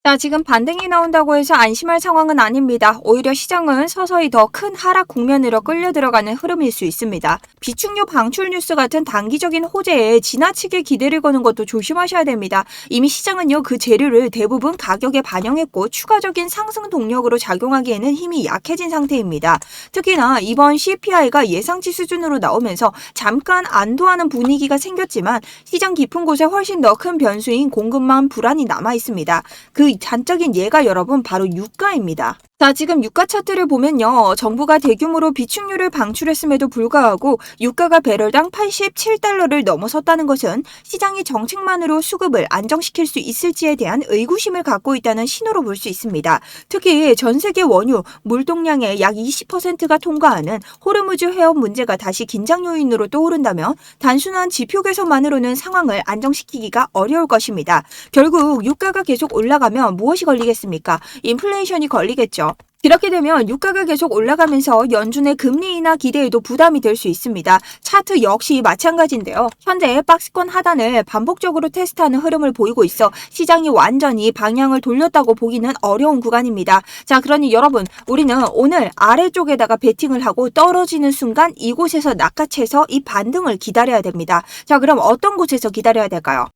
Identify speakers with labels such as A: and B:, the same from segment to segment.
A: 자, 지금 반등이 나온다고 해서 안심할 상황은 아닙니다. 오히려 시장은 서서히 더 큰 하락 국면으로 끌려 들어가는 흐름일 수 있습니다. 비축류 방출 뉴스 같은 단기적인 호재에 지나치게 기대를 거는 것도 조심하셔야 됩니다. 이미 시장은요, 그 재료를 대부분 가격에 반영했고 추가적인 상승 동력으로 작용하기에는 힘이 약해진 상태입니다. 특히나 이번 CPI가 예상치 수준으로 나오면서 잠깐 안도하는 분위기가 생겼지만 시장 깊은 곳에 훨씬 더 큰 변수인 공급망 불안이 남아 있습니다. 그 단적인 예가 여러분 바로 유가입니다. 자, 지금 유가 차트를 보면요. 정부가 대규모로 비축류를 방출했음에도 불구하고 유가가 배럴당 87달러를 넘어섰다는 것은 시장이 정책만으로 수급을 안정시킬 수 있을지에 대한 의구심을 갖고 있다는 신호로 볼 수 있습니다. 특히 전 세계 원유, 물동량의 약 20%가 통과하는 호르무즈 해협 문제가 다시 긴장 요인으로 떠오른다면 단순한 지표 개선만으로는 상황을 안정시키기가 어려울 것입니다. 결국 유가가 계속 올라가면 무엇이 걸리겠습니까? 인플레이션이 걸리겠죠. 이렇게 되면 유가가 계속 올라가면서 연준의 금리 인하 기대에도 부담이 될 수 있습니다. 차트 역시 마찬가지인데요. 현재 박스권 하단을 반복적으로 테스트하는 흐름을 보이고 있어 시장이 완전히 방향을 돌렸다고 보기는 어려운 구간입니다. 자, 그러니 여러분, 우리는 오늘 아래쪽에다가 베팅을 하고 떨어지는 순간 이곳에서 낚아채서 이 반등을 기다려야 됩니다. 자, 그럼 어떤 곳에서 기다려야 될까요?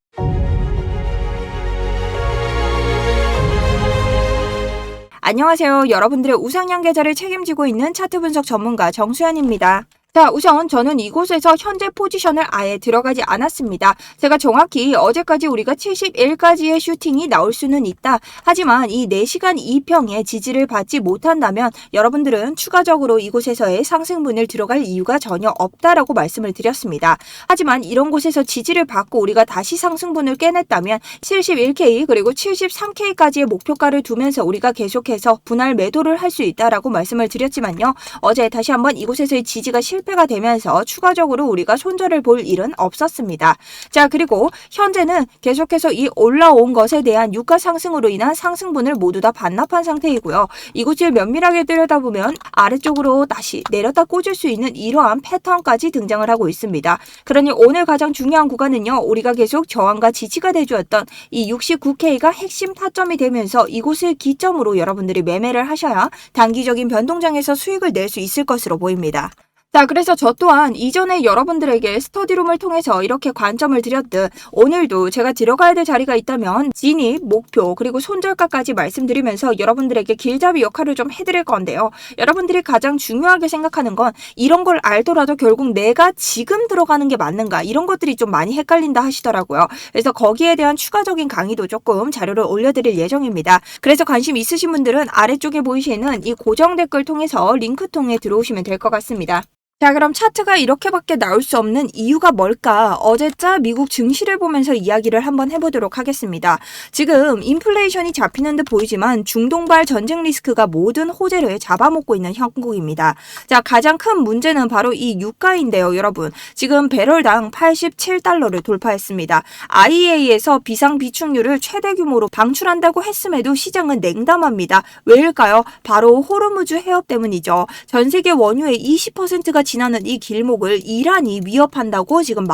A: 안녕하세요. 여러분들의 우상향 계좌를 책임지고 있는 차트 분석 전문가 정수연입니다. 자, 우선 저는 이곳에서 현재 포지션을 아예 들어가지 않았습니다. 제가 정확히 어제까지 우리가 71까지의 슈팅이 나올 수는 있다. 하지만 이 4시간 2평의 지지를 받지 못한다면 여러분들은 추가적으로 이곳에서의 상승분을 들어갈 이유가 전혀 없다라고 말씀을 드렸습니다. 하지만 이런 곳에서 지지를 받고 우리가 다시 상승분을 깨냈다면 71K 그리고 73K까지의 목표가를 두면서 우리가 계속해서 분할 매도를 할 수 있다라고 말씀을 드렸지만요. 어제 다시 한번 이곳에서의 지지가 실패가 되면서 추가적으로 우리가 손절을 볼 일은 없었습니다. 자, 그리고 현재는 계속해서 이 올라온 것에 대한 유가 상승으로 인한 상승분을 모두 다 반납한 상태이고요. 이곳을 면밀하게 들여다보면 아래쪽으로 다시 내렸다 꽂을 수 있는 이러한 패턴까지 등장을 하고 있습니다. 그러니 오늘 가장 중요한 구간은요. 우리가 계속 저항과 지지가 돼주었던 이 69K가 핵심 타점이 되면서 이곳을 기점으로 여러분들이 매매를 하셔야 단기적인 변동장에서 수익을 낼 수 있을 것으로 보입니다. 자, 그래서 저 또한 이전에 여러분들에게 스터디룸을 통해서 이렇게 관점을 드렸듯 오늘도 제가 들어가야 될 자리가 있다면 진입, 목표, 그리고 손절가까지 말씀드리면서 여러분들에게 길잡이 역할을 좀 해드릴 건데요. 여러분들이 가장 중요하게 생각하는 건 이런 걸 알더라도 결국 내가 지금 들어가는 게 맞는가 이런 것들이 좀 많이 헷갈린다 하시더라고요. 그래서 거기에 대한 추가적인 강의도 조금 자료를 올려드릴 예정입니다. 그래서 관심 있으신 분들은 아래쪽에 보이시는 이 고정 댓글 통해서 링크 통해 들어오시면 될 것 같습니다. 자, 그럼 차트가 이렇게밖에 나올 수 없는 이유가 뭘까? 어제자 미국 증시를 보면서 이야기를 한번 해보도록 하겠습니다. 지금 인플레이션이 잡히는 듯 보이지만 중동발 전쟁 리스크가 모든 호재를 잡아먹고 있는 형국입니다. 자, 가장 큰 문제는 바로 이 유가인데요, 여러분. 지금 배럴당 87달러를 돌파했습니다. IEA에서 비상 비축류를 최대 규모로 방출한다고 했음에도 시장은 냉담합니다. 왜일까요? 바로 호르무즈 해협 때문이죠. 전 세계 원유의 20%가 지나는 이 길목을 이란이 위협한다고 지금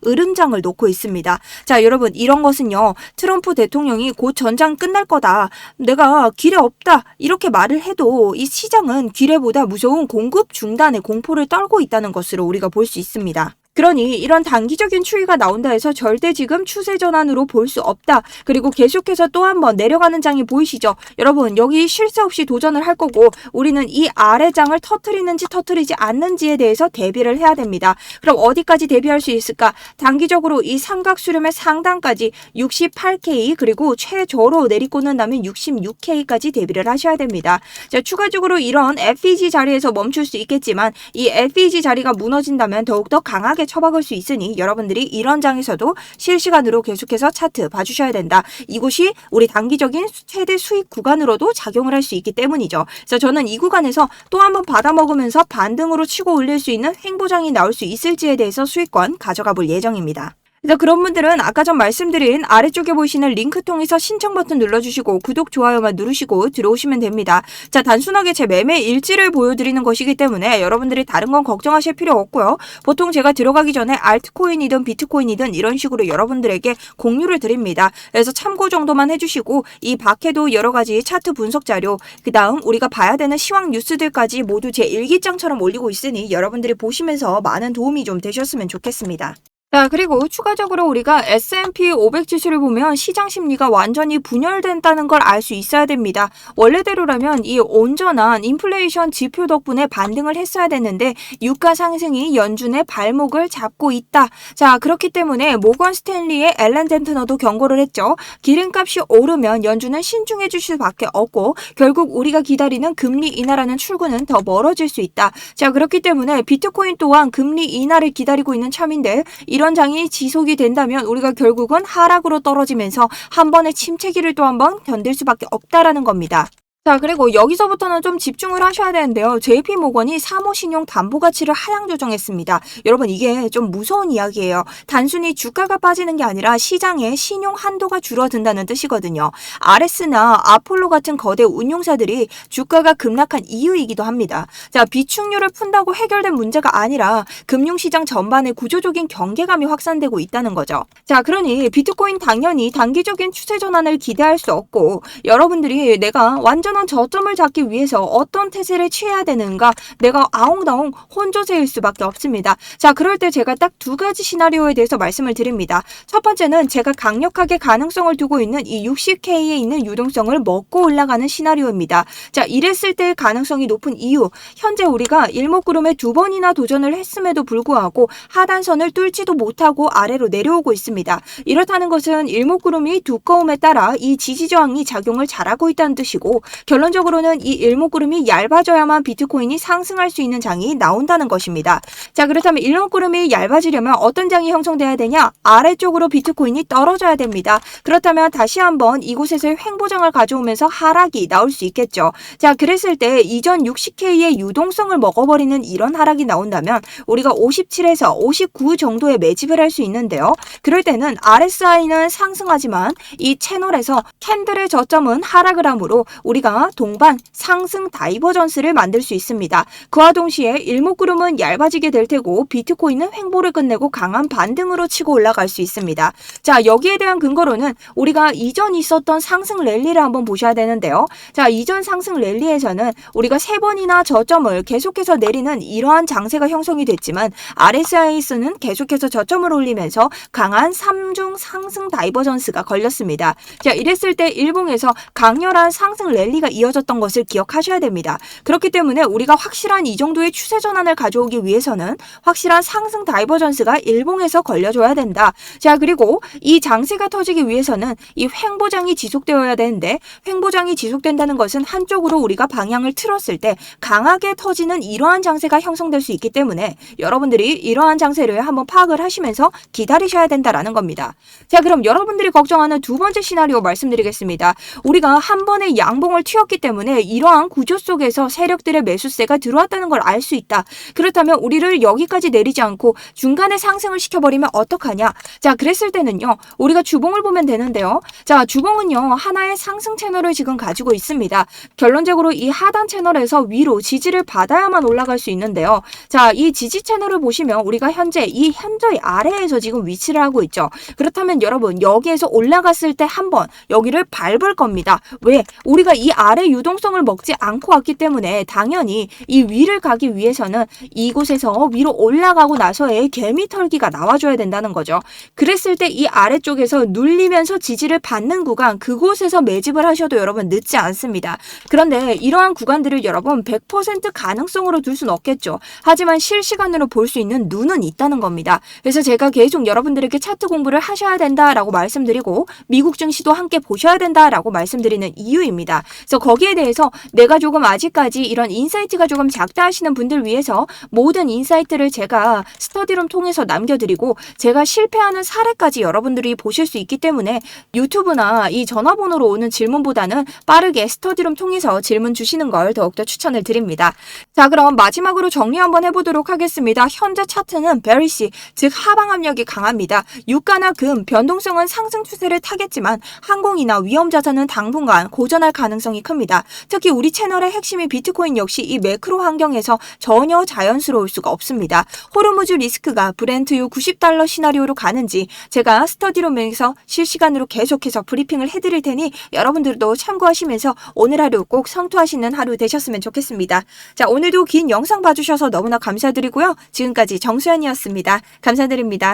A: 으름장을 놓고 있습니다. 자, 여러분, 이런 것은요. 트럼프 대통령이 곧 전장 끝날 거다. 내가 기회 없다. 이렇게 말을 해도 이 시장은 기회보다 무서운 공급 중단의 공포를 떨고 있다는 것으로 우리가 볼 수 있습니다. 그러니 이런 단기적인 추이가 나온다 해서 절대 지금 추세 전환으로 볼 수 없다. 그리고 계속해서 또 한번 내려가는 장이 보이시죠? 여러분, 여기 쉴 새 없이 도전을 할 거고 우리는 이 아래 장을 터트리는지 터트리지 않는지에 대해서 대비를 해야 됩니다. 그럼 어디까지 대비할 수 있을까? 단기적으로 이 삼각수렴의 상단까지 68K 그리고 최저로 내리꽂는다면 66K까지 대비를 하셔야 됩니다. 자, 추가적으로 이런 FEG 자리에서 멈출 수 있겠지만 이 FEG 자리가 무너진다면 더욱더 강하게 처박을 수 있으니 여러분들이 이런 장에서도 실시간으로 계속해서 차트 봐주셔야 된다. 이곳이 우리 단기적인 최대 수익 구간으로도 작용을 할 수 있기 때문이죠. 그래서 저는 이 구간에서 또 한번 받아먹으면서 반등으로 치고 올릴 수 있는 횡보장이 나올 수 있을지에 대해서 수익권 가져가 볼 예정입니다. 그래서 그런 분들은 아까 전 말씀드린 아래쪽에 보이시는 링크 통해서 신청 버튼 눌러주시고 구독, 좋아요만 누르시고 들어오시면 됩니다. 자, 단순하게 제 매매 일지를 보여드리는 것이기 때문에 여러분들이 다른 건 걱정하실 필요 없고요. 보통 제가 들어가기 전에 알트코인이든 비트코인이든 이런 식으로 여러분들에게 공유를 드립니다. 그래서 참고 정도만 해주시고 이 밖에도 여러 가지 차트 분석 자료, 그 다음 우리가 봐야 되는 시황 뉴스들까지 모두 제 일기장처럼 올리고 있으니 여러분들이 보시면서 많은 도움이 좀 되셨으면 좋겠습니다. 자, 그리고 추가적으로 우리가 S&P 500 지수를 보면 시장 심리가 완전히 분열된다는 걸 알 수 있어야 됩니다. 원래대로라면 이 온전한 인플레이션 지표 덕분에 반등을 했어야 됐는데 유가 상승이 연준의 발목을 잡고 있다. 자, 그렇기 때문에 모건 스탠리의 앨런 덴트너도 경고를 했죠. 기름값이 오르면 연준은 신중해 주실 수밖에 없고 결국 우리가 기다리는 금리 인하라는 출구는 더 멀어질 수 있다. 자, 그렇기 때문에 비트코인 또한 금리 인하를 기다리고 있는 참인데 이런 장이 지속이 된다면 우리가 결국은 하락으로 떨어지면서 한 번의 침체기를 또 한 번 견딜 수밖에 없다라는 겁니다. 자, 그리고 여기서부터는 좀 집중을 하셔야 되는데요. JP모건이 사모신용 담보가치를 하향 조정했습니다. 여러분, 이게 좀 무서운 이야기예요. 단순히 주가가 빠지는 게 아니라 시장의 신용 한도가 줄어든다는 뜻이거든요. RS나 아폴로 같은 거대 운용사들이 주가가 급락한 이유이기도 합니다. 자, 비축률을 푼다고 해결된 문제가 아니라 금융시장 전반의 구조적인 경계감이 확산되고 있다는 거죠. 자, 그러니 비트코인 당연히 단기적인 추세 전환을 기대할 수 없고 여러분들이 내가 완전한 저점을 잡기 위해서 어떤 태세를 취해야 되는가, 내가 아웅다웅 혼조세일 수밖에 없습니다. 자, 그럴 때 제가 딱 두 가지 시나리오에 대해서 말씀을 드립니다. 첫 번째는 제가 강력하게 가능성을 두고 있는 이 60K에 있는 유동성을 먹고 올라가는 시나리오입니다. 자, 이랬을 때의 가능성이 높은 이유, 현재 우리가 일목구름에 두 번이나 도전을 했음에도 불구하고 하단선을 뚫지도 못하고 아래로 내려오고 있습니다. 이렇다는 것은 일목구름이 두꺼움에 따라 이 지지저항이 작용을 잘하고 있다는 뜻이고 결론적으로는 이 일목구름이 얇아져야만 비트코인이 상승할 수 있는 장이 나온다는 것입니다. 자, 그렇다면 일목구름이 얇아지려면 어떤 장이 형성돼야 되냐? 아래쪽으로 비트코인이 떨어져야 됩니다. 그렇다면 다시 한번 이곳에서의 횡보장을 가져오면서 하락이 나올 수 있겠죠. 자, 그랬을 때 이전 60K의 유동성을 먹어버리는 이런 하락이 나온다면 우리가 57에서 59 정도의 매집을 할 수 있는데요. 그럴 때는 RSI는 상승하지만 이 채널에서 캔들의 저점은 하락을 하므로 우리가 동반 상승 다이버전스를 만들 수 있습니다. 그와 동시에 일목구름은 얇아지게 될 테고 비트코인은 횡보를 끝내고 강한 반등으로 치고 올라갈 수 있습니다. 자, 여기에 대한 근거로는 우리가 이전 있었던 상승 랠리를 한번 보셔야 되는데요. 자, 이전 상승 랠리에서는 우리가 3번이나 저점을 계속해서 내리는 이러한 장세가 형성이 됐지만 RSI에서는 계속해서 저점을 올리면서 강한 3중 상승 다이버전스가 걸렸습니다. 자, 이랬을 때 일봉에서 강렬한 상승 랠리가 이어졌던 것을 기억하셔야 됩니다. 그렇기 때문에 우리가 확실한 이 정도의 추세 전환을 가져오기 위해서는 확실한 상승 다이버전스가 일봉에서 걸려줘야 된다. 자, 그리고 이 장세가 터지기 위해서는 이 횡보장이 지속되어야 되는데 횡보장이 지속된다는 것은 한쪽으로 우리가 방향을 틀었을 때 강하게 터지는 이러한 장세가 형성될 수 있기 때문에 여러분들이 이러한 장세를 한번 파악을 하시면서 기다리셔야 된다라는 겁니다. 자, 그럼 여러분들이 걱정하는 두 번째 시나리오 말씀드리겠습니다. 우리가 한 번의 양봉을 튀었기 때문에 이러한 구조 속에서 세력들의 매수세가 들어왔다는 걸 알 수 있다. 그렇다면 우리를 여기까지 내리지 않고 중간에 상승을 시켜버리면 어떡하냐? 자, 그랬을 때는요. 우리가 주봉을 보면 되는데요. 자, 주봉은요. 하나의 상승 채널을 지금 가지고 있습니다. 결론적으로 이 하단 채널에서 위로 지지를 받아야만 올라갈 수 있는데요. 자, 이 지지 채널을 보시면 우리가 현재 이 현저히 아래에서 지금 위치를 하고 있죠. 그렇다면 여러분 여기에서 올라갔을 때 한번 여기를 밟을 겁니다. 왜? 우리가 이 아래 유동성을 먹지 않고 왔기 때문에 당연히 이 위를 가기 위해서는 이곳에서 위로 올라가고 나서의 개미털기가 나와줘야 된다는 거죠. 그랬을 때 이 아래쪽에서 눌리면서 지지를 받는 구간, 그곳에서 매집을 하셔도 여러분 늦지 않습니다. 그런데 이러한 구간들을 여러분 100% 가능성으로 둘 수는 없겠죠. 하지만 실시간으로 볼 수 있는 눈은 있다는 겁니다. 그래서 제가 계속 여러분들에게 차트 공부를 하셔야 된다라고 말씀드리고 미국 증시도 함께 보셔야 된다라고 말씀드리는 이유입니다. 그래서 거기에 대해서 내가 조금 아직까지 이런 인사이트가 조금 작다 하시는 분들 위해서 모든 인사이트를 제가 스터디룸 통해서 남겨드리고 제가 실패하는 사례까지 여러분들이 보실 수 있기 때문에 유튜브나 이 전화번호로 오는 질문보다는 빠르게 스터디룸 통해서 질문 주시는 걸 더욱더 추천을 드립니다. 자, 그럼 마지막으로 정리 한번 해보도록 하겠습니다. 현재 차트는 베리시, 즉 하방 압력이 강합니다. 유가나 금, 변동성은 상승 추세를 타겠지만 항공이나 위험자산은 당분간 고전할 가능성이 큽니다. 특히 우리 채널의 핵심인 비트코인 역시 이 매크로 환경에서 전혀 자연스러울 수가 없습니다. 호르무즈 리스크가 브렌트유 90달러 시나리오로 가는지 제가 스터디룸에서 실시간으로 계속해서 브리핑을 해드릴 테니 여러분들도 참고하시면서 오늘 하루 꼭 성투하시는 하루 되셨으면 좋겠습니다. 자, 오늘도 긴 영상 봐주셔서 너무나 감사드리고요. 지금까지 정수연이었습니다. 감사드립니다.